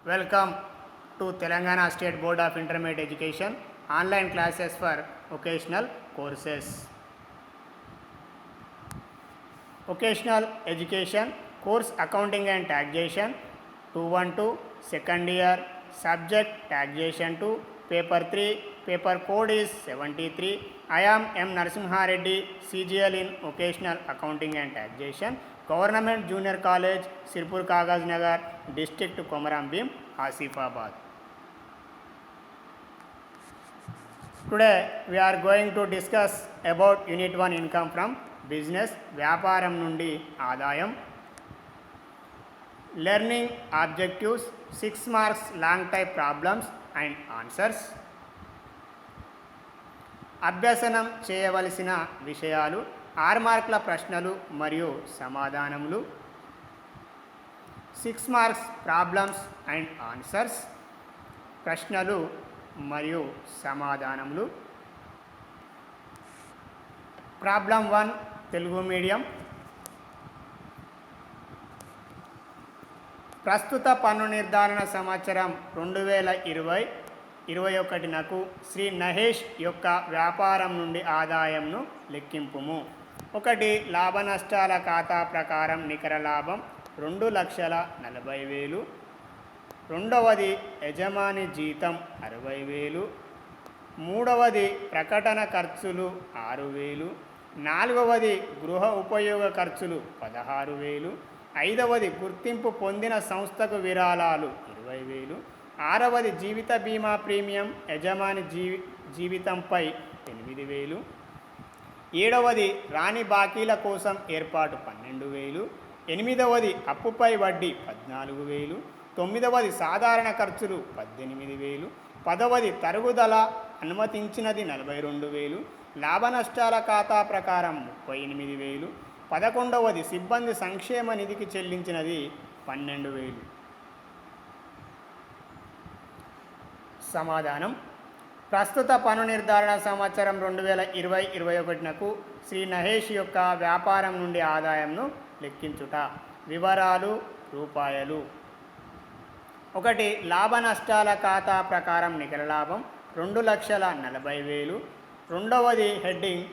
Welcome to Telangana State Board of Intermediate Education online classes for vocational courses. Vocational Education course Accounting and Taxation 212 second year subject Taxation 2 paper 3 paper code is 73. I am M. Narasimha Reddy, CGL in Vocational Accounting and Taxation, Government Junior College, Sirpur Kagaz Nagar, District Komaram Bhim, Asifabad. Today we are going to discuss about Unit 1 income from business, వ్యాపారం నుండి ఆదాయం. Learning objectives 6 marks long type problems and answers. అభ్యసనం చేయవలసిన విషయాలు 6 మార్కుల ప్రశ్నలు మరియు సమాధానములు. 6 మార్క్స్ ప్రాబ్లమ్స్ అండ్ ఆన్సర్స్, ప్రశ్నలు మరియు సమాధానములు. Problem 1 Telugu medium. ప్రస్తుత పన్ను నిర్ధారణ సంవత్సరం 2020-21 శ్రీ నహేష్ యొక్క వ్యాపారం నుండి ఆదాయంను లెక్కింపుము. 1 లాభ నష్టాల ఖాతా ప్రకారం నికర లాభం 2,40,000. 2వది యజమాని జీతం 60,000. 3వది ప్రకటన ఖర్చులు 6,000. 4వది గృహ ఉపయోగ ఖర్చులు 16,000. 5వది గుర్తింపు పొందిన సంస్థకు విరాళాలు 20,000. 6వది జీవిత బీమా ప్రీమియం యజమాని జీవితంపై 8,000. 7వది రాని బాకీల కోసం ఏర్పాటు 12,000. 8వది అప్పుపై వడ్డీ 14,000. 9వది సాధారణ ఖర్చులు 18,000. 10వది తరుగుదల అనుమతించినది 42,000. లాభ నష్టాల ఖాతా ప్రకారం 38,000. 11వది సిబ్బంది సంక్షేమ నిధికి చెల్లించినది 12,000. సమాధానం: ప్రస్తుత పన్ను నిర్ధారణ సంవత్సరం 2020-21 శ్రీ నహేష్ యొక్క వ్యాపారం నుండి ఆదాయంను లెక్కించుట. వివరాలు రూపాయలు. 1 లాభ నష్టాల ఖాతా ప్రకారం నికర లాభం 2,40,000. 2వది హెడ్డింగ్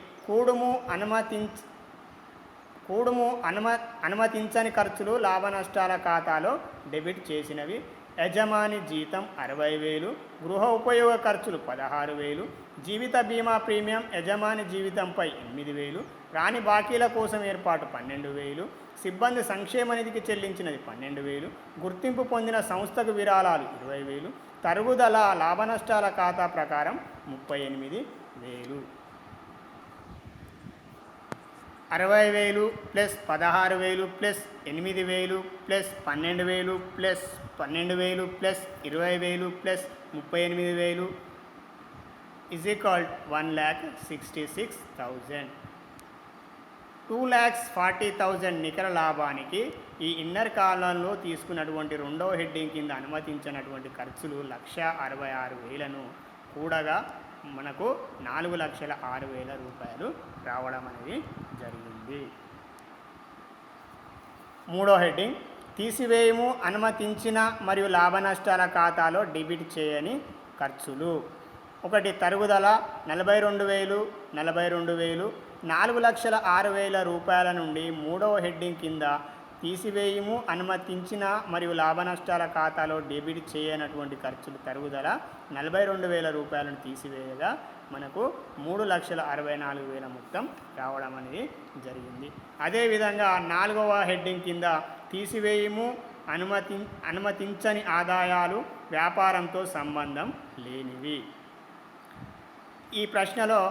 అనుమతించని ఖర్చులు లాభ నష్టాల ఖాతాలో డెబిట్ చేసినవి. యజమాని జీతం 60,000. గృహ ఉపయోగ ఖర్చులు 16,000. జీవిత బీమా ప్రీమియం యజమాని జీవితంపై 8,000. రాని బాకీల కోసం ఏర్పాటు 12,000. సిబ్బంది సంక్షేమ నిధికి చెల్లించినది 12,000. గుర్తింపు పొందిన సంస్థకు విరాళాలు 20,000. తరుగుదల లాభ నష్టాల ఖాతా ప్రకారం 38,000. 60,000 plus 16,000 plus 8,000 plus 12,000 plus 12,000 plus 20,000 plus 38,000 is equal 1,66,000. 2,40,000 నికర లాభానికి ఈ ఇన్నర్ కాలంలో తీసుకున్నటువంటి 2వ హెడ్డింగ్ కింద అనుమతించినటువంటి ఖర్చులు 1,66,000ను కూడగా మనకు 4,06,000 రూపాయలు రావడం అనేది జరిగింది. 3వ హెడ్డింగ్ తీసివేయము అనుమతించిన మరియు లాభ నష్టాల ఖాతాలో డెబిట్ చేయని ఖర్చులు. 1 తరుగుదల 42,000. 4,06,000 రూపాయల నుండి 3వ హెడ్డింగ్ కింద తీసివేయము అనుమతించిన మరియు లాభ నష్టాల ఖాతాలో డెబిట్ చేయనటువంటి ఖర్చులు తరుగుదల 42,000 రూపాయలను తీసివేయగా మనకు 3,64,000 మొత్తం రావడం అనేది జరిగింది. అదేవిధంగా 4వ హెడ్డింగ్ కింద తీసివేయము అనుమతించని ఆదాయాలు వ్యాపారంతో సంబంధం లేనివి. ఈ ప్రశ్నలో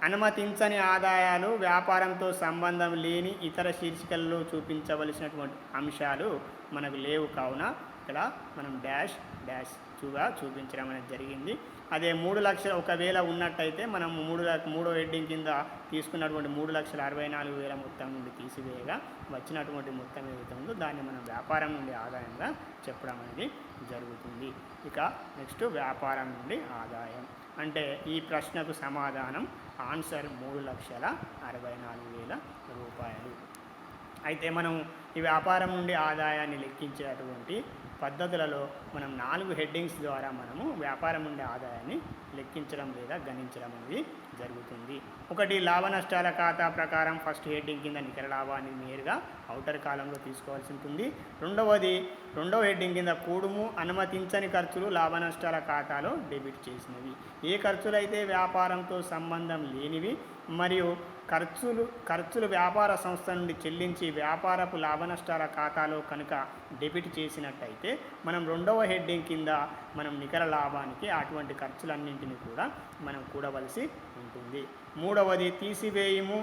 అనుమతించని ఆదాయాలు వ్యాపారంతో సంబంధం లేని ఇతర శీర్షికల్లో చూపించవలసినటువంటి అంశాలు మనకు లేవు కావున ఇక్కడ మనం డాష్ చూపించడం అనేది జరిగింది. అదే 3 లక్షలు ఒకవేళ ఉన్నట్టయితే మనం 3వ హెడ్డింగ్ కింద తీసుకున్నటువంటి 3,64,000 మొత్తం నుండి తీసివేయగా వచ్చినటువంటి మొత్తం ఏదైతే ఉందో దాన్ని మనం వ్యాపారం నుండి ఆదాయంగా చెప్పడం అనేది జరుగుతుంది. ఇక నెక్స్ట్ వ్యాపారం నుండి ఆదాయం అంటే ఈ ప్రశ్నకు సమాధానం ఆన్సర్ 3,64,000 రూపాయలు. అయితే మనం ఈ వ్యాపారం నుండి ఆదాయాన్ని లెక్కించేటువంటి పద్ధతులలో మనం 4 హెడ్డింగ్స్ ద్వారా మనము వ్యాపారం నుండి ఆదాయాన్ని లెక్కించడం లేదా గణించడం అనేది జరుగుతుంది. ఒకటి లాభ నష్టాల ఖాతా ప్రకారం ఫస్ట్ హెడ్డింగ్ కింద నికర లాభాన్ని నేరుగా ఔటర్ కాలంలో తీసుకోవాల్సి ఉంటుంది. రెండవ హెడ్డింగ్ కింద కూడుము అనుమతించని ఖర్చులు లాభ నష్టాల ఖాతాలో డెబిట్ చేసినవి. ఏ ఖర్చులైతే వ్యాపారంతో సంబంధం లేనివి మరియు ఖర్చులు వ్యాపార సంస్థ నుండి చెల్లించి వ్యాపారపు లాభ నష్టాల ఖాతాలో కనుక డెబిట్ చేసినట్టయితే మనం రెండవ హెడ్డింగ్ కింద మనం నికర లాభానికి అటువంటి ఖర్చులన్నింటినీ కూడా మనం కూడవలసి ఉంటుంది. మూడవది తీసివేయము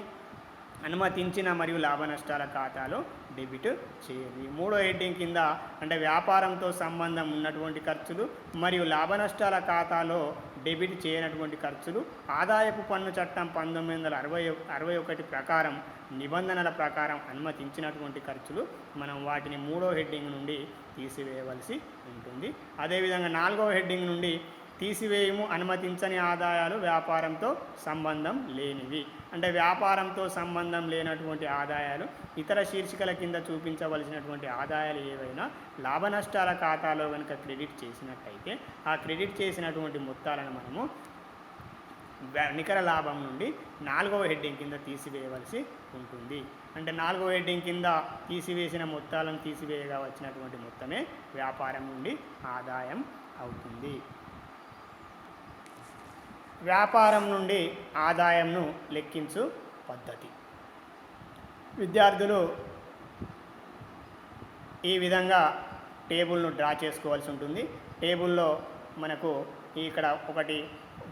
అనుమతించిన మరియు లాభ నష్టాల ఖాతాలో డెబిట్ చేయాలి. మూడో హెడ్డింగ్ కింద అంటే వ్యాపారంతో సంబంధం ఉన్నటువంటి ఖర్చులు మరియు లాభ నష్టాల ఖాతాలో డెబిట్ చేయనటువంటి ఖర్చులు ఆదాయపు పన్ను చట్టం 1961 ప్రకారం నిబంధనల ప్రకారం అనుమతించినటువంటి ఖర్చులు మనం వాటిని మూడో హెడ్డింగ్ నుండి తీసివేయవలసి ఉంటుంది. అదేవిధంగా నాలుగవ హెడ్డింగ్ నుండి తీసివేయము అనుమతించని ఆదాయాలు వ్యాపారంతో సంబంధం లేనివి. అంటే వ్యాపారంతో సంబంధం లేనటువంటి ఆదాయాలు ఇతర శీర్షికల కింద చూపించవలసినటువంటి ఆదాయాలు ఏవైనా లాభ నష్టాల ఖాతాలో కనుక క్రెడిట్ చేసినట్టయితే ఆ క్రెడిట్ చేసినటువంటి మొత్తాలను మనము నికర లాభం నుండి నాలుగవ హెడ్డింగ్ కింద తీసివేయవలసి ఉంటుంది. అంటే నాలుగవ హెడ్డింగ్ కింద తీసివేసిన మొత్తాలను తీసివేయగా వచ్చినటువంటి మొత్తమే వ్యాపారం నుండి ఆదాయం అవుతుంది. వ్యాపారం నుండి ఆదాయంను లెక్కించు పద్ధతి. విద్యార్థులు ఈ విధంగా టేబుల్ను డ్రా చేసుకోవాల్సి ఉంటుంది. టేబుల్లో మనకు ఇక్కడ ఒకటి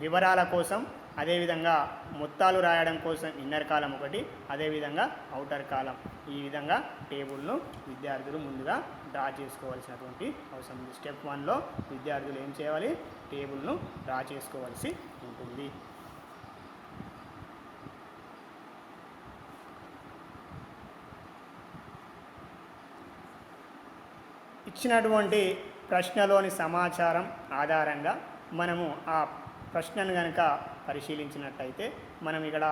వివరాల కోసం, అదేవిధంగా మొత్తాలు రాయడం కోసం ఇన్నర్ కాలం ఒకటి, అదేవిధంగా ఔటర్ కాలం. ఈ విధంగా టేబుల్ను విద్యార్థులు ముందుగా డ్రా చేసుకోవాల్సినటువంటి అవసరం ఉంది. స్టెప్ 1లో విద్యార్థులు ఏం చేయాలి? టేబుల్ను డ్రా చేసుకోవాల్సి ఉంటుంది. ఇచ్చినటువంటి ప్రశ్నలోని సమాచారం ఆధారంగా మనము ఆ ప్రశ్నను కనుక పరిశీలించినట్టయితే మనం ఇక్కడ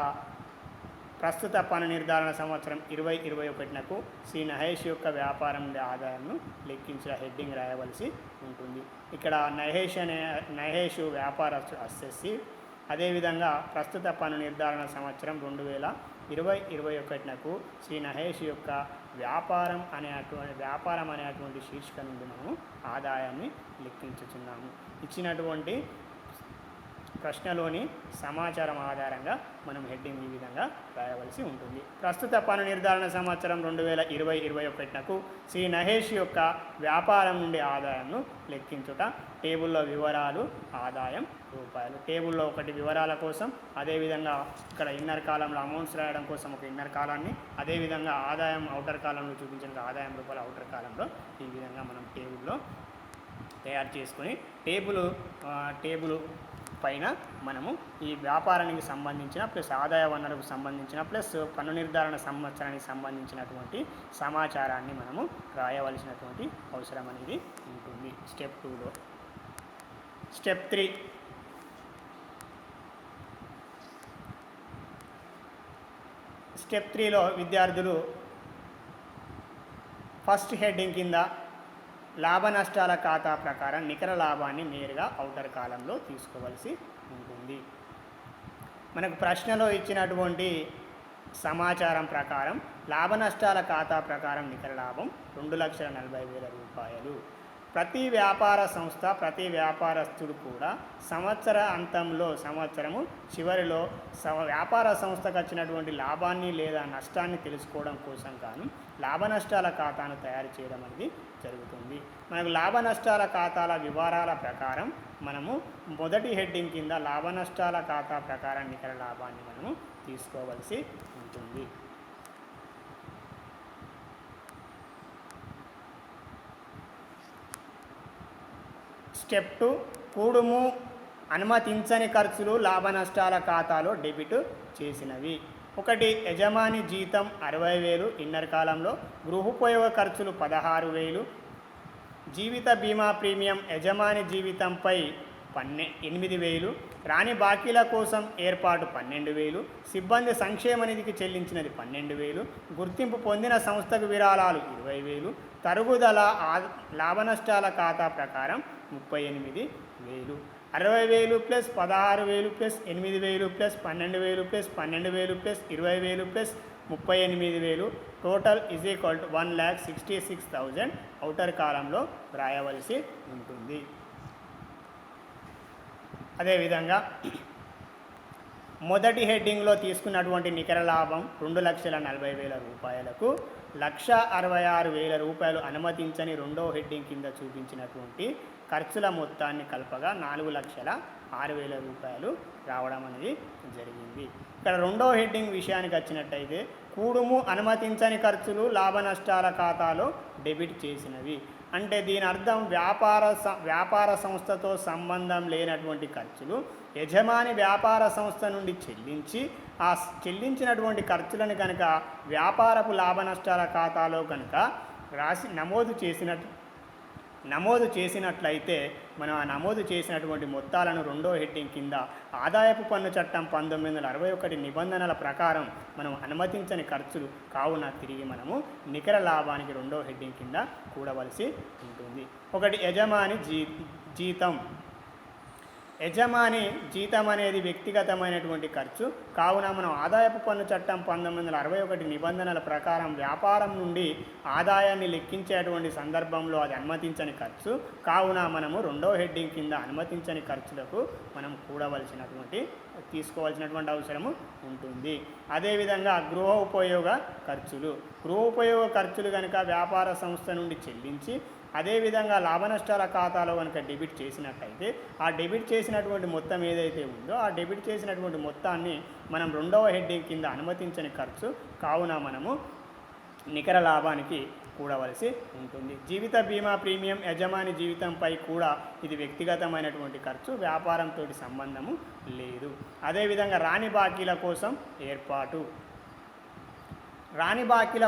ప్రస్తుత పన్ను నిర్ధారణ సంవత్సరం 2021 శ్రీ నహేష్ యొక్క వ్యాపారం నుండి ఆదాయంను లెక్కించిన హెడ్డింగ్ రాయవలసి ఉంటుంది. ఇక్కడ నహేష్ వ్యాపారస్తు అస్సెస్సి. అదేవిధంగా ప్రస్తుత పన్ను నిర్ధారణ సంవత్సరం 2020-21 శ్రీ నహేష్ యొక్క వ్యాపారం అనేటువంటి శీర్షిక నుండి మనము ఆదాయాన్ని లెక్కించుచున్నాము. ఇచ్చినటువంటి ప్రశ్నలోని సమాచారం ఆధారంగా మనం హెడ్డింగ్ ఈ విధంగా రాయవలసి ఉంటుంది. ప్రస్తుత పన్ను నిర్ధారణ సంవత్సరం 2020-21 శ్రీ నహేష్ యొక్క వ్యాపారం నుండి ఆదాయంను లెక్కించుట. టేబుల్లో వివరాలు, ఆదాయం రూపాయలు. టేబుల్లో ఒకటి వివరాల కోసం, అదేవిధంగా ఇక్కడ ఇన్నర్ కాలంలో అమౌంట్స్ రాయడం కోసం ఒక ఇన్నర్ కాలాన్ని, అదేవిధంగా ఆదాయం ఔటర్ కాలంలో చూపించిన ఆదాయం రూపాయలు ఔటర్ కాలంలో ఈ విధంగా మనం టేబుల్లో తయారు చేసుకొని టేబుల్ పైన మనము ఈ వ్యాపారానికి సంబంధించిన ప్లస్ ఆదాయ వనరుకు సంబంధించిన ప్లస్ పన్ను నిర్ధారణ సంవత్సరానికి సంబంధించినటువంటి సమాచారాన్ని మనము రాయవలసినటువంటి అవసరం అనేది ఉంటుంది స్టెప్ 2లో. స్టెప్ 3 స్టెప్ 3లో విద్యార్థులు ఫస్ట్ హెడ్డింగ్ కింద లాభ నష్టాల ఖాతా ప్రకారం నికర లాభాన్ని నేరుగా ఔటర్ కాలంలో తీసుకోవలసి ఉంటుంది. మనకు ప్రశ్నలో ఇచ్చినటువంటి సమాచారం ప్రకారం లాభ నష్టాల ఖాతా ప్రకారం నికర లాభం 2,40,000 రూపాయలు. ప్రతి వ్యాపార సంస్థ, ప్రతి వ్యాపారస్తుడు కూడా సంవత్సరము చివరిలో వ్యాపార సంస్థకు వచ్చినటువంటి లాభాన్ని లేదా నష్టాన్ని తెలుసుకోవడం కోసం గాను లాభ నష్టాల ఖాతాను తయారు చేయడం అనేది జరుగుతుంది. మనకు లాభ నష్టాల ఖాతాల వివరాల ప్రకారం మనము మొదటి హెడ్డింగ్ కింద లాభ నష్టాల ఖాతా ప్రకారం నికర లాభాన్ని మనము తీసుకోవలసి ఉంటుంది. స్టెప్ 2 కూడుము అనుమతించని ఖర్చులు లాభ నష్టాల ఖాతాలో డెబిట్ చేసినవి. ఒకటి యజమాని జీతం 60,000 ఇన్నర్ కాలంలో, గృహోపయోగ ఖర్చులు 16,000, జీవిత బీమా ప్రీమియం యజమాని జీవితంపై 8,000, రాని బాకీల కోసం ఏర్పాటు 12,000, సిబ్బంది సంక్షేమ నిధికి చెల్లించినది 12,000, గుర్తింపు పొందిన సంస్థకు విరాళాలు 20,000, తరుగుదల లాభనష్టాల ఖాతా ప్రకారం 38,000. 60,000 plus 16,000 plus 8,000 plus 12,000 plus 12,000 plus 20,000 plus 38,000 total is equal to 1,66,000 outer కాలంలో రాయవలసి ఉంటుంది. అదేవిధంగా మొదటి హెడ్డింగ్లో తీసుకున్నటువంటి నికర లాభం 2,40,40,000 రూపాయలకు 1,66,000 రూపాయలు అనుమతించని రెండో హెడ్డింగ్ కింద చూపించినటువంటి ఖర్చుల మొత్తాన్ని కలపగా 4,06,000 రూపాయలు రావడం అనేది జరిగింది. ఇక్కడ రెండో హెడ్డింగ్ విషయానికి వచ్చినట్టయితే కూడుము అనుమతించని ఖర్చులు లాభ నష్టాల ఖాతాలో డెబిట్ చేసినవి. అంటే దీని అర్థం వ్యాపార సంస్థతో సంబంధం లేనటువంటి ఖర్చులు యజమాని వ్యాపార సంస్థ నుండి చెల్లించి ఆ చెల్లించినటువంటి ఖర్చులను కనుక వ్యాపారపు లాభ నష్టాల ఖాతాలో కనుక నమోదు చేసినట్లయితే మనం ఆ నమోదు చేసినటువంటి మొత్తాలను రెండో హెడ్డింగ్ కింద ఆదాయపు పన్ను చట్టం 1961 నిబంధనల ప్రకారం మనం అనుమతించని ఖర్చులు కావున తిరిగి మనము నికర లాభానికి రెండో హెడ్డింగ్ కింద కూడవలసి ఉంటుంది. ఒకటి యజమాని జీతం అనేది వ్యక్తిగతమైనటువంటి ఖర్చు కావున మనం ఆదాయపు పన్ను చట్టం 1961 నిబంధనల ప్రకారం వ్యాపారం నుండి ఆదాయాన్ని లెక్కించేటువంటి సందర్భంలో అది అనుమతించని ఖర్చు కావున మనము రెండో హెడ్డింగ్ కింద అనుమతించని ఖర్చులకు మనం తీసుకోవాల్సినటువంటి అవసరము ఉంటుంది. అదేవిధంగా గృహ ఉపయోగ ఖర్చులు కనుక వ్యాపార సంస్థ నుండి చెల్లించి అదేవిధంగా లాభనష్టాల ఖాతాలో కనుక డెబిట్ చేసినట్టయితే ఆ డెబిట్ చేసినటువంటి మొత్తం ఏదైతే ఉందో ఆ డెబిట్ చేసినటువంటి మొత్తాన్ని మనం రెండవ హెడ్డింగ్ కింద అనుమతించని ఖర్చు కావున మనము నికర లాభానికి కూడవలసి ఉంటుంది. జీవిత బీమా ప్రీమియం యజమాని జీవితంపై కూడా ఇది వ్యక్తిగతమైనటువంటి ఖర్చు, వ్యాపారంతో సంబంధము లేదు. అదేవిధంగా రాని బాకీల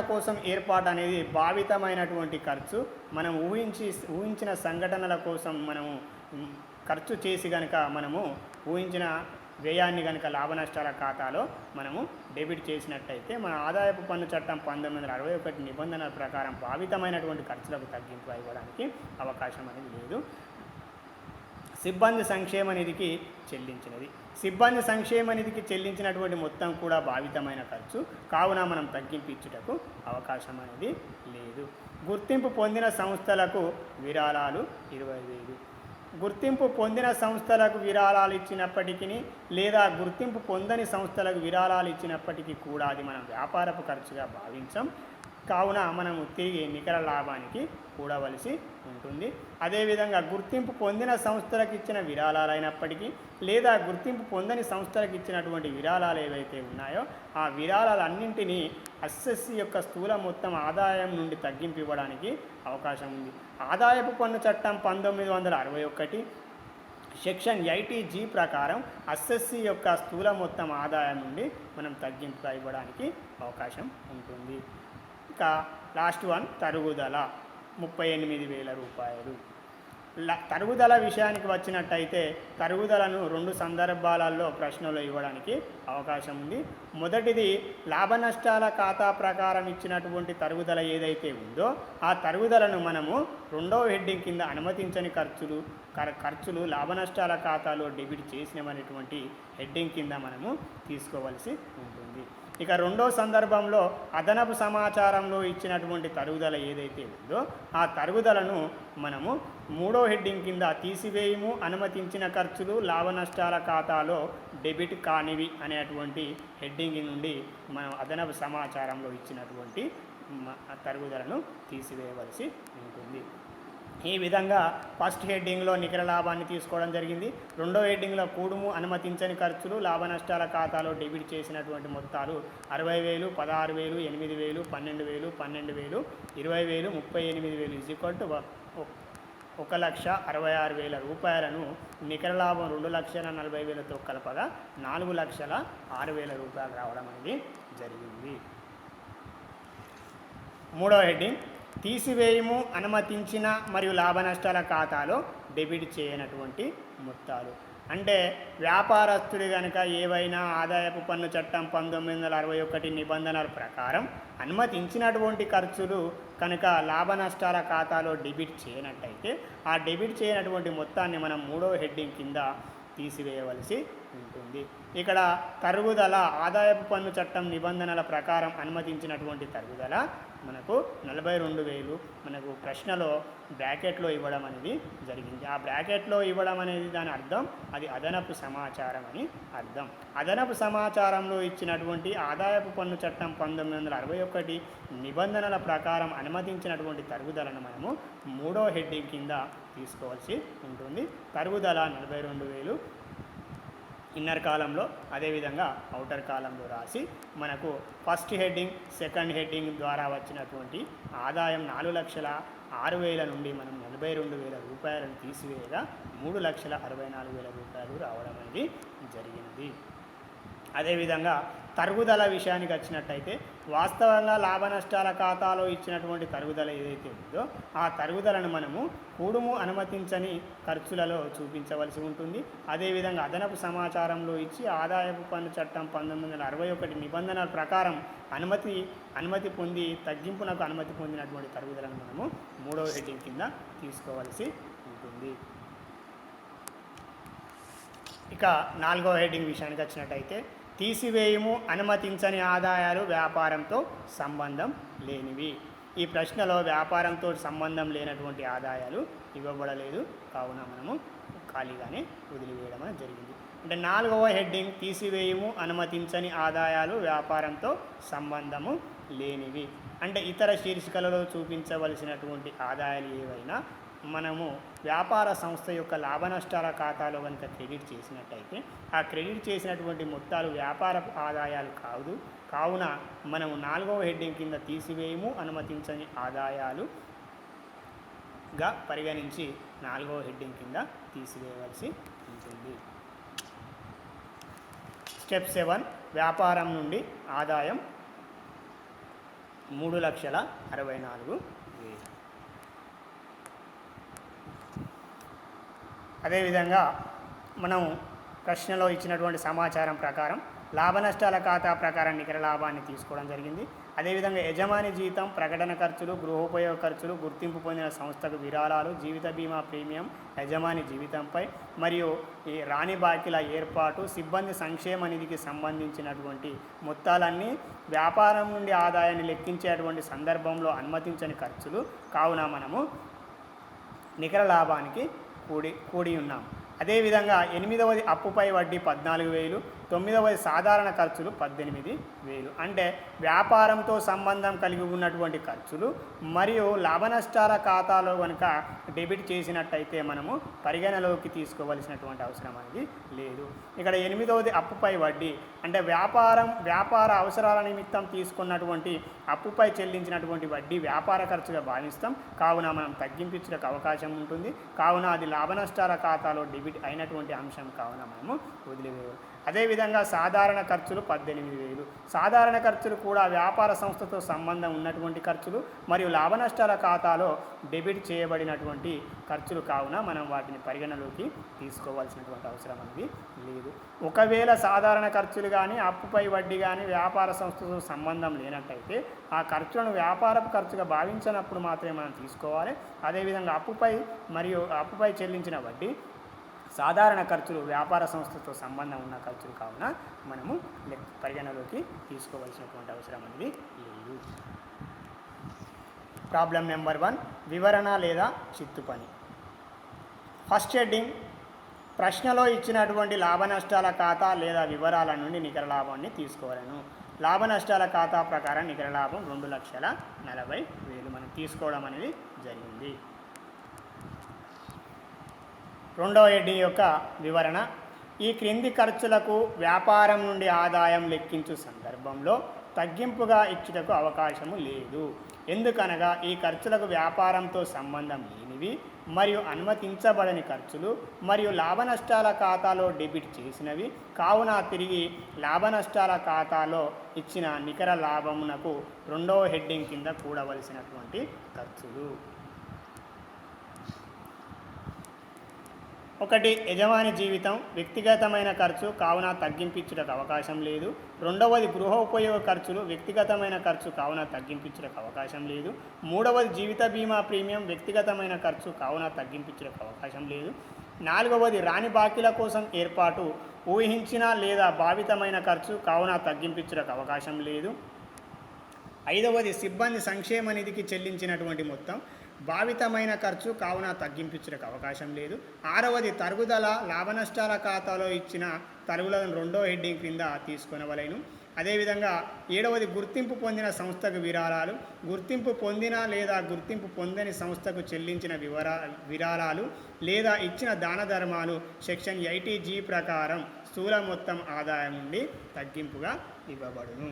కోసం ఏర్పాటు అనేది భావితమైనటువంటి ఖర్చు. మనం ఊహించిన సంఘటనల కోసం మనము ఖర్చు చేసి కనుక మనము ఊహించిన వ్యయాన్ని కనుక లాభ నష్టాల ఖాతాలో మనము డెబిట్ చేసినట్టయితే మన ఆదాయపు పన్ను చట్టం 1961 నిబంధనల ప్రకారం భావితమైనటువంటి ఖర్చులకు తగ్గింపు ఇవ్వడానికి అవకాశం అనేది లేదు. సిబ్బంది సంక్షేమ నిధికి చెల్లించినటువంటి మొత్తం కూడా భావితమైన ఖర్చు కావున మనం తగ్గింపు ఇచ్చుటకు అవకాశం అనేది లేదు. గుర్తింపు పొందిన సంస్థలకు విరాళాలు 20,000. గుర్తింపు పొందిన సంస్థలకు విరాళాలు ఇచ్చినప్పటికీ లేదా గుర్తింపు పొందని సంస్థలకు విరాళాలు ఇచ్చినప్పటికీ కూడా అది మనం వ్యాపారపు ఖర్చుగా భావించాం కావున మనము తిరిగి నికర లాభానికి కూడవలసి ఉంటుంది. అదేవిధంగా గుర్తింపు పొందిన సంస్థలకు ఇచ్చిన విరాళాలైనప్పటికీ లేదా గుర్తింపు పొందని సంస్థలకు ఇచ్చినటువంటి విరాళాలు ఏవైతే ఉన్నాయో ఆ విరాళాలన్నింటినీ ఎస్ఎస్సి యొక్క స్థూల మొత్తం ఆదాయం నుండి తగ్గింపు ఇవ్వడానికి అవకాశం ఉంది. ఆదాయపు పన్ను చట్టం 1961 సెక్షన్ 80G ప్రకారం ఎస్ఎస్సి యొక్క స్థూల మొత్తం ఆదాయం నుండి మనం తగ్గింపుగా ఇవ్వడానికి అవకాశం ఉంటుంది. ఇంకా లాస్ట్ వన్ తరుగుదల 38,000 రూపాయలు. తరుగుదల విషయానికి వచ్చినట్టయితే తరుగుదలను 2 సందర్భాలలో ప్రశ్నలో ఇవ్వడానికి అవకాశం ఉంది. మొదటిది లాభ నష్టాల ఖాతా ప్రకారం ఇచ్చినటువంటి తరుగుదల ఏదైతే ఉందో ఆ తరుగుదలను మనము రెండవ హెడ్డింగ్ కింద అనుమతించని ఖర్చులు లాభ నష్టాల ఖాతాలో డెబిట్ చేసినటువంటి హెడ్డింగ్ కింద మనము తీసుకోవలసి ఉంటుంది. ఇక రెండో సందర్భంలో అదనపు సమాచారంలో ఇచ్చినటువంటి తరుగుదల ఏదైతే ఉందో ఆ తరుగుదలను మనము మూడో హెడ్డింగ్ కింద తీసివేయము అనుమతించిన ఖర్చులు లాభ నష్టాల ఖాతాలో డెబిట్ కానివి అనేటువంటి హెడ్డింగ్ నుండి మనం అదనపు సమాచారంలో ఇచ్చినటువంటి తరుగుదలను తీసివేయవలసి ఉంటుంది. ఈ విధంగా ఫస్ట్ హెడ్డింగ్లో నికర లాభాన్ని తీసుకోవడం జరిగింది. రెండో హెడ్డింగ్లో కూడుము అనుమతించని ఖర్చులు లాభ నష్టాల ఖాతాలో డెబిట్ చేసినటువంటి మొత్తాలు 60,000, 16,000, 8,000, 12,000, 12,000, 20,000, 38,000 ఈక్వల్ టు 1,66,000 రూపాయలను నికర లాభం 2,40,40,000తో కలపగా 4,06,000 రూపాయలు రావడం అనేది జరిగింది. మూడో హెడ్డింగ్ తీసివేయము అనుమతించిన మరియు లాభ నష్టాల ఖాతాలో డెబిట్ చేయనటువంటి మొత్తాలు. అంటే వ్యాపారస్తుడు కనుక ఏవైనా ఆదాయపు పన్ను చట్టం 1961 నిబంధనల ప్రకారం అనుమతించినటువంటి ఖర్చులు కనుక లాభ నష్టాల ఖాతాలో డెబిట్ చేయనట్టయితే ఆ డెబిట్ చేయనటువంటి మొత్తాన్ని మనం 3వ హెడ్డింగ్ కింద తీసివేయవలసి ఉంటుంది. ఇక్కడ తరుగుదల ఆదాయపు పన్ను చట్టం నిబంధనల ప్రకారం అనుమతించినటువంటి తరుగుదల మనకు 42,000 మనకు ప్రశ్నలో బ్రాకెట్లో ఇవ్వడం అనేది జరిగింది. ఆ బ్రాకెట్లో ఇవ్వడం అనేది దాని అర్థం అది అదనపు సమాచారం అని అర్థం. అదనపు సమాచారంలో ఇచ్చినటువంటి ఆదాయపు పన్ను చట్టం 1961 నిబంధనల ప్రకారం అనుమతించినటువంటి తరుగుదలను మనము 3వ హెడ్డింగ్ కింద తీసుకోవాల్సి ఉంటుంది. తరుగుదల 42,000 ఇన్నర్ కాలంలో, అదేవిధంగా అవుటర్ కాలంలో రాసి మనకు ఫస్ట్ హెడ్డింగ్ సెకండ్ హెడ్డింగ్ ద్వారా వచ్చినటువంటి ఆదాయం 4,06,000 నుండి మనం 42,000 రూపాయలను తీసివేయగా 3,64,000 రూపాయలు రావడం అనేది జరిగింది. అదేవిధంగా తరుగుదల విషయానికి వచ్చినట్టయితే వాస్తవంగా లాభ నష్టాల ఖాతాలో ఇచ్చినటువంటి తరుగుదల ఏదైతే ఉందో ఆ తరుగుదలను మనము కూడుము అనుమతించని ఖర్చులలో చూపించవలసి ఉంటుంది. అదేవిధంగా అదనపు సమాచారంలో ఇచ్చి ఆదాయపు పన్ను చట్టం 1961 నిబంధనల ప్రకారం అనుమతి పొంది తగ్గింపునకు అనుమతి పొందినటువంటి తరుగుదలను మనము 3వ హెడ్డింగ్ కింద తీసుకోవలసి ఉంటుంది. ఇక 4వ హెడ్డింగ్ విషయానికి వచ్చినట్టయితే తీసివేయము అనుమతించని ఆదాయాలు వ్యాపారంతో సంబంధం లేనివి. ఈ ప్రశ్నలో వ్యాపారంతో సంబంధం లేనటువంటి ఆదాయాలు ఇవ్వబడలేదు, కావున మనము ఖాళీగానే వదిలివేయడం జరిగింది. అంటే 4వ హెడ్డింగ్ తీసివేయము అనుమతించని ఆదాయాలు వ్యాపారంతో సంబంధము లేనివి. అంటే ఇతర శీర్షికలలో చూపించవలసినటువంటి ఆదాయాలు ఏవైనా మనము వ్యాపార సంస్థ యొక్క లాభ నష్టాల ఖాతాలో కనుక క్రెడిట్ చేసినట్టయితే ఆ క్రెడిట్ చేసినటువంటి మొత్తాలు వ్యాపార ఆదాయాలు కావున మనము 4వ హెడ్డింగ్ కింద తీసివేయము అనుమతించని ఆదాయాలుగా పరిగణించి 4వ హెడ్డింగ్ కింద తీసివేయవలసి ఉంటుంది. స్టెప్ 7 వ్యాపారం నుండి ఆదాయం 3,64,000. అదేవిధంగా మనం ప్రశ్నలో ఇచ్చినటువంటి సమాచారం ప్రకారం లాభ నష్టాల ఖాతా ప్రకారం నికర లాభాన్ని తీసుకోవడం జరిగింది. అదేవిధంగా యజమాని జీతం, ప్రకటన ఖర్చులు, గృహోపయోగ ఖర్చులు, గుర్తింపు పొందిన సంస్థకు విరాళాలు, జీవిత బీమా ప్రీమియం, యజమాని జీవితంపై మరియు ఈ రాణి బాకీల ఏర్పాటు, సిబ్బంది సంక్షేమ నిధికి సంబంధించినటువంటి మొత్తాలన్నీ వ్యాపారం నుండి ఆదాయాన్ని లెక్కించేటువంటి సందర్భంలో అనుమతించని ఖర్చులు కావున మనము నికర లాభానికి కూడి ఉన్నాం. అదేవిధంగా 8వది అప్పుపై వడ్డీ 14,000, 9వది సాధారణ ఖర్చులు 18,000. అంటే వ్యాపారంతో సంబంధం కలిగి ఉన్నటువంటి ఖర్చులు మరియు లాభ నష్టాల ఖాతాలో కనుక డెబిట్ చేసినట్టయితే మనము పరిగణలోకి తీసుకోవలసినటువంటి అవసరం అనేది లేదు. ఇక్కడ 8వది అప్పుపై వడ్డీ అంటే వ్యాపార అవసరాల నిమిత్తం తీసుకున్నటువంటి అప్పుపై చెల్లించినటువంటి వడ్డీ వ్యాపార ఖర్చుగా భావిస్తాం, కావున మనం తగ్గింపించడానికి అవకాశం ఉంటుంది. కావున అది లాభ నష్టాల ఖాతాలో డెబిట్ అయినటువంటి అంశం కావున మనము వదిలివేయాలి. అదేవిధంగా సాధారణ ఖర్చులు 18,000. సాధారణ ఖర్చులు కూడా వ్యాపార సంస్థతో సంబంధం ఉన్నటువంటి ఖర్చులు మరియు లాభ నష్టాల ఖాతాలో డెబిట్ చేయబడినటువంటి ఖర్చులు కావున మనం వాటిని పరిగణలోకి తీసుకోవాల్సినటువంటి అవసరం అనేది లేదు. ఒకవేళ సాధారణ ఖర్చులు కానీ అప్పుపై వడ్డీ కానీ వ్యాపార సంస్థతో సంబంధం లేనట్టయితే ఆ ఖర్చులను వ్యాపారపు ఖర్చుగా భావించినప్పుడు మాత్రమే మనం తీసుకోవాలి. అదేవిధంగా అప్పుపై చెల్లించిన వడ్డీ సాధారణ ఖర్చులు వ్యాపార సంస్థతో సంబంధం ఉన్న ఖర్చులు కావున మనము పరిగణలోకి తీసుకోవాల్సినటువంటి అవసరం అనేది లేదు. ప్రాబ్లం నెంబర్ 1 వివరణ లేదా చిత్తు పని. ఫస్ట్ హెడ్డింగ్ ప్రశ్నలో ఇచ్చినటువంటి లాభ నష్టాల ఖాతా లేదా వివరాల నుండి నికర లాభాన్ని తీసుకోవాలను. లాభ నష్టాల ఖాతా ప్రకారం నికర లాభం 2,40,000 మనం తీసుకోవడం అనేది జరిగింది. 2వ హెడ్డింగ్ యొక్క వివరణ ఈ క్రింది ఖర్చులకు వ్యాపారం నుండి ఆదాయం లెక్కించు సందర్భంలో తగ్గింపుగా ఇచ్చుటకు అవకాశము లేదు. ఎందుకనగా ఈ ఖర్చులకు వ్యాపారంతో సంబంధం లేనివి మరియు అనుమతించబడని ఖర్చులు మరియు లాభ నష్టాల ఖాతాలో డెబిట్ చేసినవి కావున తిరిగి లాభ నష్టాల ఖాతాలో ఇచ్చిన నికర లాభమునకు 2వ హెడ్డింగ్ కింద కూడవలసినటువంటి ఖర్చులు. ఒకటి యజమాని జీవితం వ్యక్తిగతమైన ఖర్చు కావున తగ్గింపించుటకు అవకాశం లేదు. రెండవది గృహోపయోగ ఖర్చులు వ్యక్తిగతమైన ఖర్చు కావున తగ్గింపించుటకు అవకాశం లేదు. మూడవది జీవిత బీమా ప్రీమియం వ్యక్తిగతమైన ఖర్చు కావున తగ్గింపించుటకు అవకాశం లేదు. నాలుగవది రాని బాకీల కోసం ఏర్పాటు ఊహించిన లేదా భావితమైన ఖర్చు కావున తగ్గింపించుటకు అవకాశం లేదు. ఐదవది సిబ్బంది సంక్షేమ నిధికి చెల్లించినటువంటి మొత్తం భావితమైన ఖర్చు కావున తగ్గింపించుటకు అవకాశం లేదు. ఆరవది తరుగుదల లాభనష్టాల ఖాతాలో ఇచ్చిన తరుగుదలను రెండో హెడ్డింగ్ క్రింద తీసుకొనవలెను. అదేవిధంగా ఏడవది గుర్తింపు పొందిన సంస్థకు విరాళాలు గుర్తింపు పొందిన లేదా గుర్తింపు పొందని సంస్థకు చెల్లించిన విరాళాలు లేదా ఇచ్చిన దాన ధర్మాలు సెక్షన్ 80G ప్రకారం స్థూల మొత్తం ఆదాయం నుండి తగ్గింపుగా ఇవ్వబడును.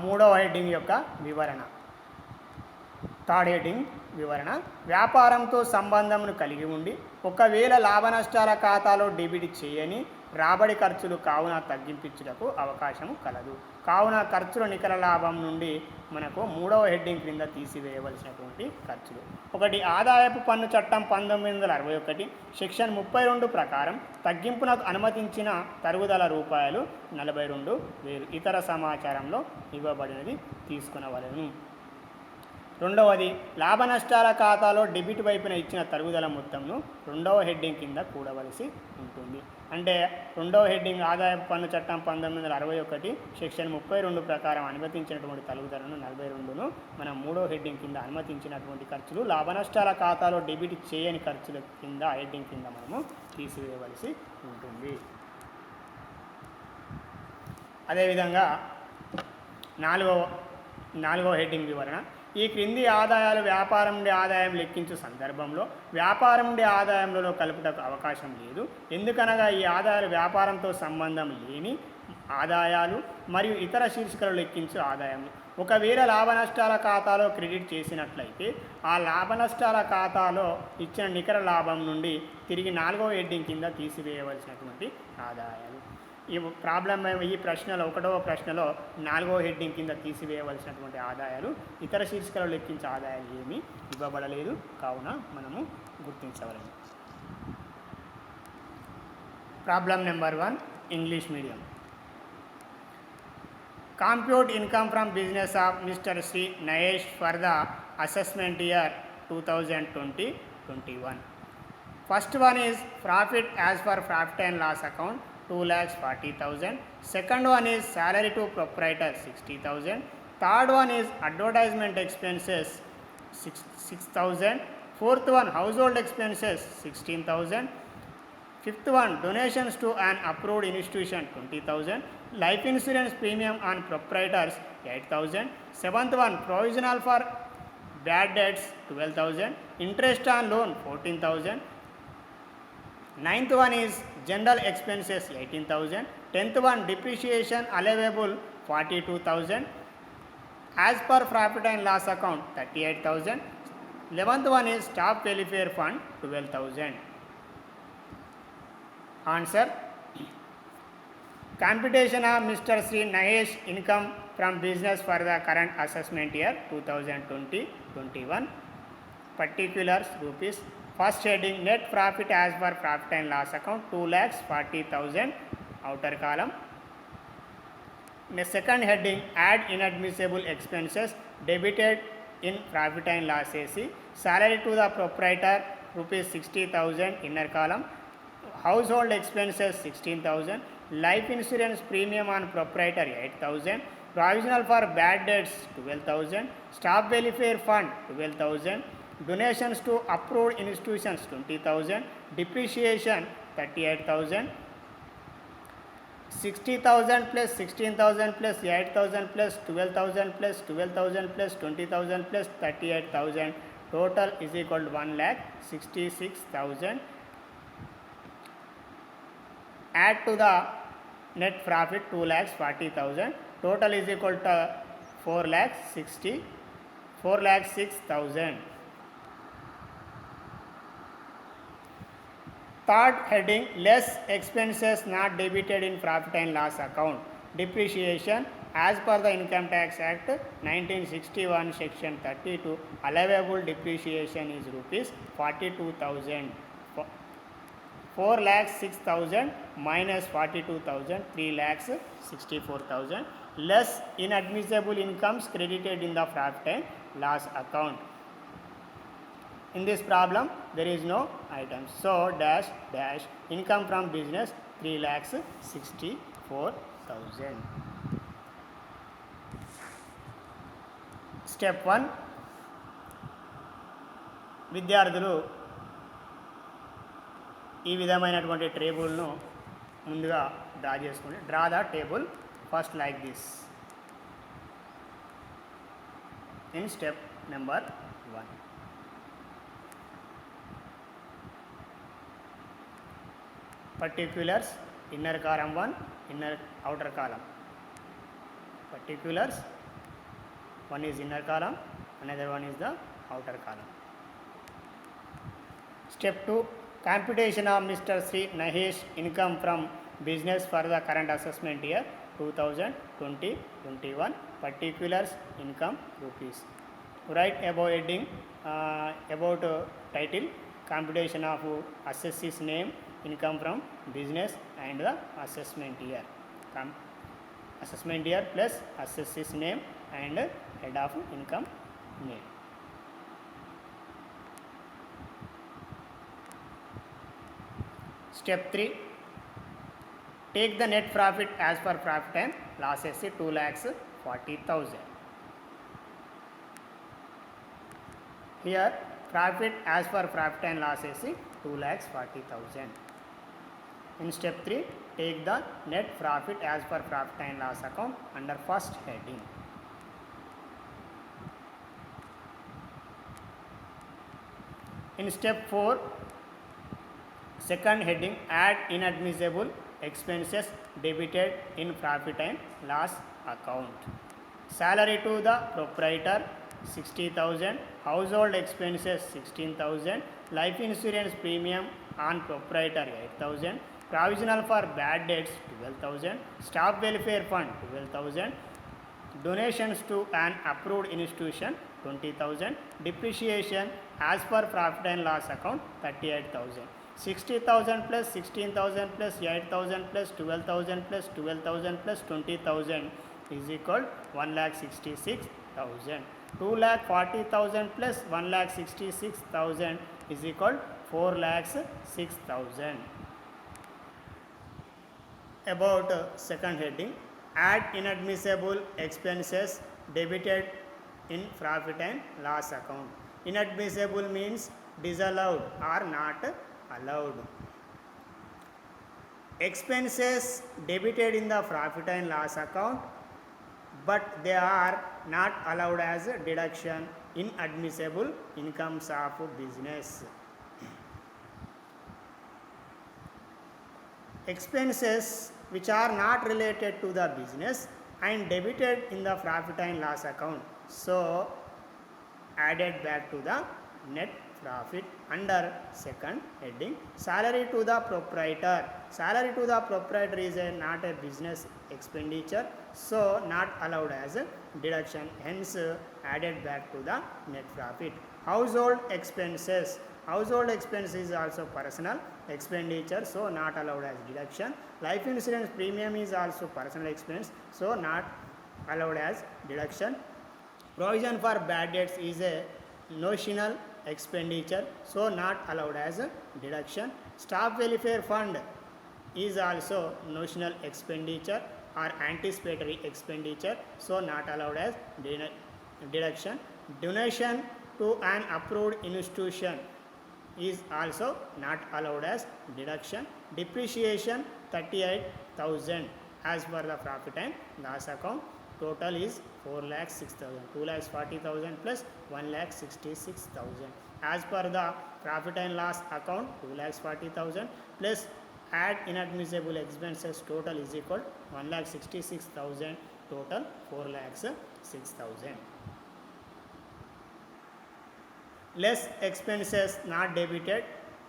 మూడవ హెడ్డింగ్ యొక్క వివరణ. థర్డ్ హెడ్డింగ్ వివరణ. వ్యాపారంతో సంబంధమును కలిగి ఉండి ఒకవేళ లాభనష్టాల ఖాతాలో డెబిట్ చేయని రాబడి ఖర్చులు కావున తగ్గింపించుటకు అవకాశం కలదు. కావున ఖర్చుల నికర లాభం నుండి మనకు మూడవ హెడ్డింగ్ క్రింద తీసివేయవలసినటువంటి ఖర్చులు. ఒకటి ఆదాయపు పన్ను చట్టం 1961 సెక్షన్ 32 ప్రకారం తగ్గింపునకు అనుమతించిన తరుగుదల రూపాయలు 42,000 ఇతర సమాచారంలో ఇవ్వబడినది తీసుకునవలెను. రెండవది లాభనష్టాల ఖాతాలో డెబిట్ వైపున ఇచ్చిన తరుగుదల మొత్తంను రెండవ హెడ్డింగ్ కింద కూడవలసి ఉంటుంది. అంటే రెండవ హెడ్డింగ్ ఆదాయపు పన్ను చట్టం 1961 సెక్షన్ 32 ప్రకారం అనుమతించినటువంటి తరుగుదలను 42ను మనం మూడో హెడ్డింగ్ కింద అనుమతించినటువంటి ఖర్చులు లాభనష్టాల ఖాతాలో డెబిట్ చేయని ఖర్చుల కింద హెడ్డింగ్ కింద మనము తీసివేయవలసి ఉంటుంది. అదేవిధంగా నాలుగవ హెడ్డింగ్ వివరణ. ఈ క్రింది ఆదాయాలు వ్యాపారం నుండి ఆదాయం లెక్కించు సందర్భంలో వ్యాపారం నుండి ఆదాయంలో కలుపుటకు అవకాశం లేదు. ఎందుకనగా ఈ ఆదాయాలు వ్యాపారంతో సంబంధం లేని ఆదాయాలు మరియు ఇతర శీర్షికలు లెక్కించు ఆదాయములు. ఒకవేళ లాభనష్టాల ఖాతాలో క్రెడిట్ చేసినట్లయితే ఆ లాభనష్టాల ఖాతాలో ఇచ్చిన నికర లాభం నుండి తిరిగి నాలుగవ హెడ్డింగ్ కింద తీసివేయవలసినటువంటి ఆదాయాలు. ఈ ప్రశ్నలో ఒకటవ ప్రశ్నలో నాలుగవ హెడ్డింగ్ కింద తీసివేయవలసినటువంటి ఆదాయాలు ఇతర శీర్షికలు లెక్కించే ఆదాయాలు ఏమీ ఇవ్వబడలేదు. కావున మనము గుర్తించవలెను. Problem number 1 English medium. Compute income from business of Mr. Sri Nayesh for the assessment year 2020-21. First one is profit as per profit and loss account 2,40,000. Second one is salary to proprietor 60,000. Third one is advertisement expenses 6,000. Fourth one household expenses 16,000. Fifth one donations to an approved institution 20,000. Life insurance premium on proprietors 8,000. Seventh one provisional for bad debts 12,000. Interest on loan 14,000. Ninth one is general expenses 18,000. 10th one depreciation allowable 42,000. As per profit and loss account 38,000. 11th one is staff welfare fund 12,000. Answer. Computation of Mr. Sri Nayesh income from business for the current assessment year 2020-21. Particulars rupees. First heading net profit as per profit and loss account 2,40,000 outer column. Second heading add inadmissible expenses debited in profit and loss AC. Salary to the proprietor rupees 60,000 inner column. Household expenses 16,000. Life insurance premium on proprietor 8,000. Provisional for bad debts 12,000. Staff welfare fund 12,000. Donations to approved institutions 20,000. Depreciation 38,000. 60,000 plus 16,000 plus 8,000 plus 12,000 plus 12,000 plus 20,000 plus 38,000. Total is equal to 1,66,000. Add to the net profit 2,40,000. Total is equal to 4,06,000. Third heading less expenses not debited in profit and loss account. Depreciation as per the Income Tax Act 1961 section 32 allowable depreciation is rupees 42,000. 4 lakhs 6,000 minus 42,000, 3 lakhs 64,000, less inadmissible incomes credited in the profit and loss account. In this problem, there is no items. So, dash dash income from business 3 lakhs 64,000. Step 1. విద్యార్థులు ఈ విధమైనటువంటి టేబుల్ను ముందుగా draw చేసుకోండి. Draw the table first like this in step number 1. Particulars, inner column 1, outer column. Particulars, one is inner column, another one is the outer column. Step 2. Computation of Mr. Sri Nahesh income from business for the current assessment year 2020-21. Particulars, income rupees. Write above heading about title, computation of assessee's name, income from business and the assessment year. Assessment year plus assessee's name and head of income name. Step 3. Take the net profit as per profit and loss assessee 2 lakhs 40,000. Here profit as per profit and loss assessee 2 lakhs 40,000. In step 3, take the net profit as per profit and loss account under first heading. In step 4, second heading, add inadmissible expenses debited in profit and loss account. Salary to the proprietor 60,000, household expenses 16,000, life insurance premium on proprietor 8,000, provisional for bad debts 12,000, staff welfare fund 12,000, donations to an approved institution 20,000, depreciation as per profit and loss account 38,000. 60,000 plus 16,000 plus 8,000 plus 12,000 plus 12,000 plus 20,000 is equal 1,66,000. 2,40,000 plus 1,66,000 is equal 4,06,000. About second heading, add inadmissible expenses debited in profit and loss account. Inadmissible means disallowed or not allowed. Expenses debited in the profit and loss account, but they are not allowed as deduction in admissible incomes of business. Expenses which are not related to the business and debited in the profit and loss account, so added back to the net profit under second heading. Salary to the proprietor. Salary to the proprietor is not a business expenditure, so not allowed as a deduction, hence added back to the net profit. Household expenses. Household expense is also personal expenditure, so not allowed as deduction. Life insurance premium is also personal expense, so not allowed as deduction. Provision for bad debts is a notional expenditure, so not allowed as a deduction. Staff welfare fund is also notional expenditure or anticipatory expenditure, so not allowed as deduction. Donation to an approved institution is also not allowed as deduction. Depreciation 38,000 as per the profit and loss account. Total is 4,06,000. 2,40,000 plus 1,66,000. As per the profit and loss account, 2,40,000 plus add inadmissible expenses, total is equal 1,66,000. Total 4,06,000. Less expenses not debited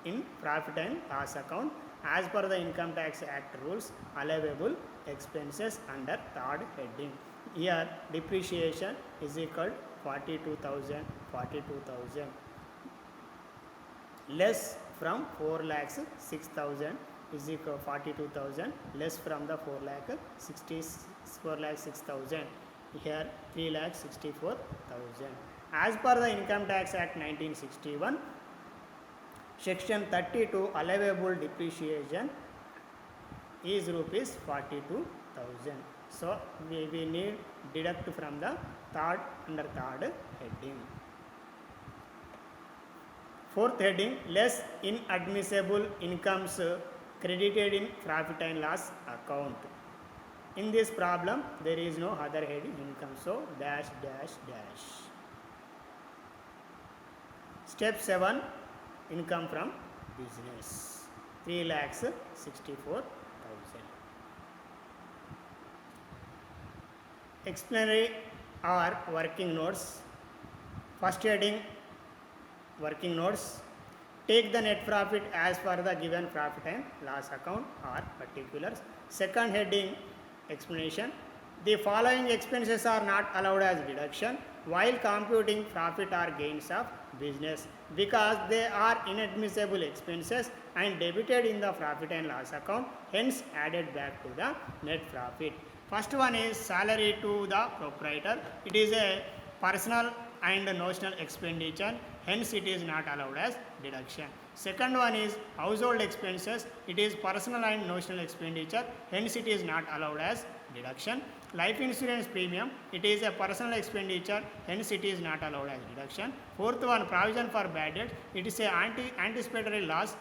in profit and loss account as per the Income Tax Act rules, allowable expenses under third heading. Here depreciation is equal 42,000, 42,000. Less from 4,06,000 is equal 42,000 less from the 4,06,000. Here 3,64,000. As per the Income Tax Act 1961, Section 32 allowable depreciation is rupees 42,000. So we need deduct from the third heading. Fourth heading, less inadmissible incomes credited in profit and loss account. In this problem, there is no other heading income, so dash dash dash. Step 7, income from business, 3,64,000. Explanatory or working notes. First heading, working notes. Take the net profit as per the given profit and loss account or particulars. Second heading, explanation. The following expenses are not allowed as deduction while computing profit or gains of business because they are inadmissible expenses and debited in the profit and loss account, hence added back to the net profit. First one is salary to the proprietor. It is a personal and notional expenditure, hence it is not allowed as deduction. Second one is household expenses. It is personal and notional expenditure, hence it is not allowed as deduction. Life insurance premium, it is a personal expenditure, hence it is not allowed as deduction. Fourth one, provision for bad debt. It is a anticipatory loss,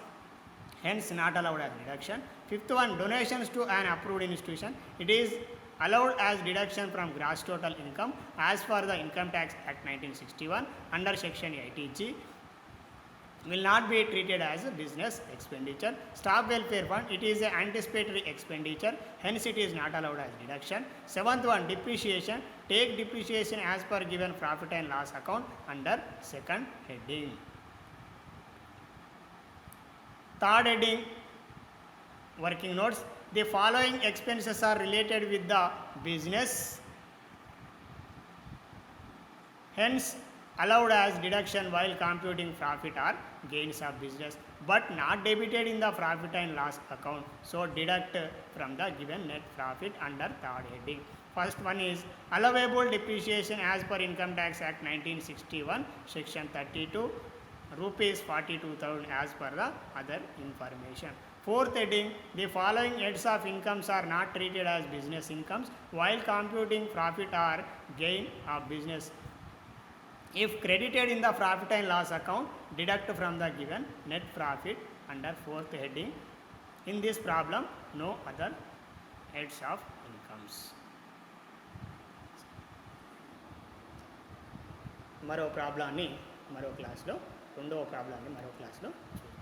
hence not allowed as deduction. Fifth one, donations to an approved institution. It is allowed as deduction from gross total income as per the Income Tax Act 1961 under Section 80G. Will not be treated as a business expenditure. Staff welfare fund, it is an anticipatory expenditure, hence it is not allowed as deduction. Seventh one, depreciation. Take depreciation as per given profit and loss account under second heading. Third heading, working notes. The following expenses are related with the business, hence allowed as deduction while computing profit or gains of business, but not debited in the profit and loss account. So deduct from the given net profit under third heading. First one is allowable depreciation as per Income Tax Act 1961, Section 32, rupees 42,000 as per the other information. Fourth heading, the following heads of incomes are not treated as business incomes while computing profit or gain of business. If credited in the profit and loss account, deduct from the given net profit under fourth heading. In this problem, no other heads of incomes. మరో ప్రాబ్లాన్ని మరో క్లాస్లో, రెండవ ప్రాబ్లాన్ని మరో క్లాస్లో చూద్దాం.